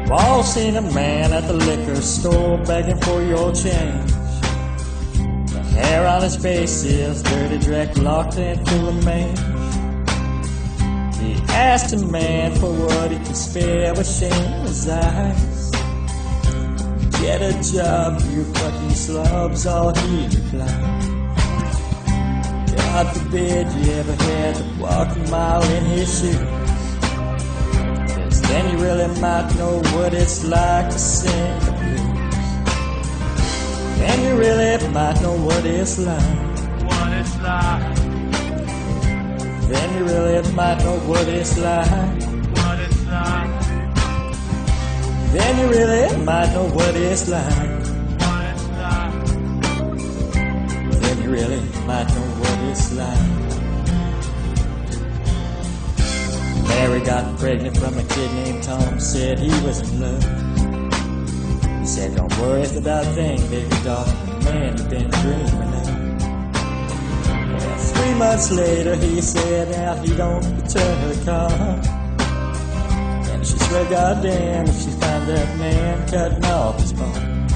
We've all seen a man at the liquor store begging for your change. The hair on his face is dirty, dreadlocked and full of mange. He asked a man for what he could spare with shame in his eyes. Get a job, you fucking slobs, all he replied. God forbid you ever had to walk a mile in his shoes, 'cause then you really might know what it's like to sing the blues. Then you really might know what it's like. Then you really might know what it's like. Then you really might know what it's like. Then you really might know what it's like. Mary got pregnant from a kid named Tom, said he was in love. He said, don't worry about a thing, baby doll, man, you've been dreaming of. Well, 3 months later, he said, now he don't return her call. And she swear, goddamn, if she found that man cutting off his bone.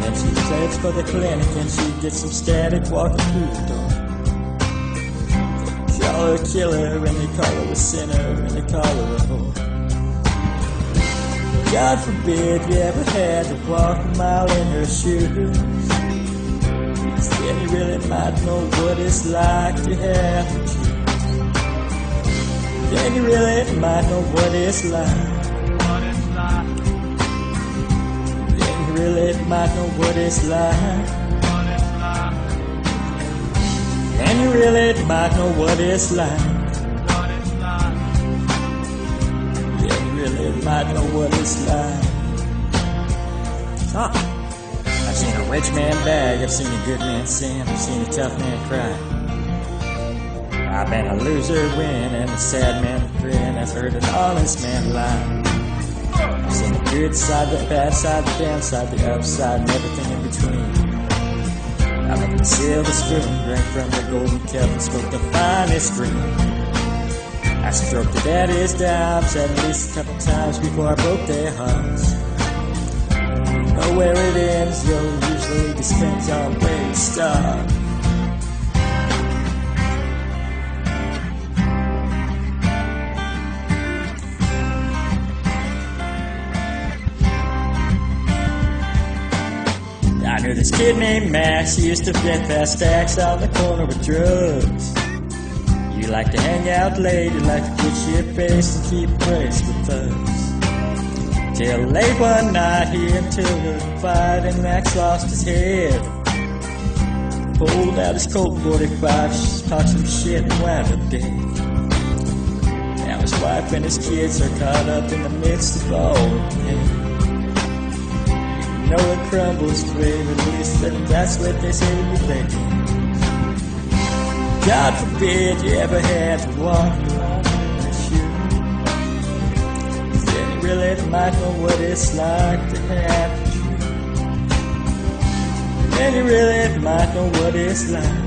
Then she heads for the clinic and she gets some static walking through the door. They call her a killer and they call her a sinner and they call her a whore. God forbid you ever had to walk a mile in her shoes, 'cause then you really might know what it's like to have to choose. Then you really might know what it's like. Then you really might know what it's like. Then you really might know what it's like. Then you really might know what it's like. I've seen a rich man beg, I've seen a good man sin, I've seen a tough man cry. I've been a loser win and a sad man grin. I've heard an honest man lie. I've seen the good side, the bad side, the downside, the upside, and everything in between. I looked at the silver spoon, drank from the golden cup, and spoke the finest dream. I stroked the daddy's dimes at least a couple times before I broke their hearts. You know where it ends, you'll usually depends on where you start. I knew this kid named Max, he used to flip fast stacks on the corner with drugs. You like to hang out late, you like to get shit-faced and keep praise with thugs. Till late one night, he into a fight and Max lost his head. Pulled out his Colt 45, talked some shit and wound up dead. Now his wife and his kids are caught up in the midst of all the pain. You know it crumbles to a release, but that's what they say we play. God forbid you ever had to walk around in a shoe, 'cause then you really might know what it's like to have to choose. Then you really might know what it's like.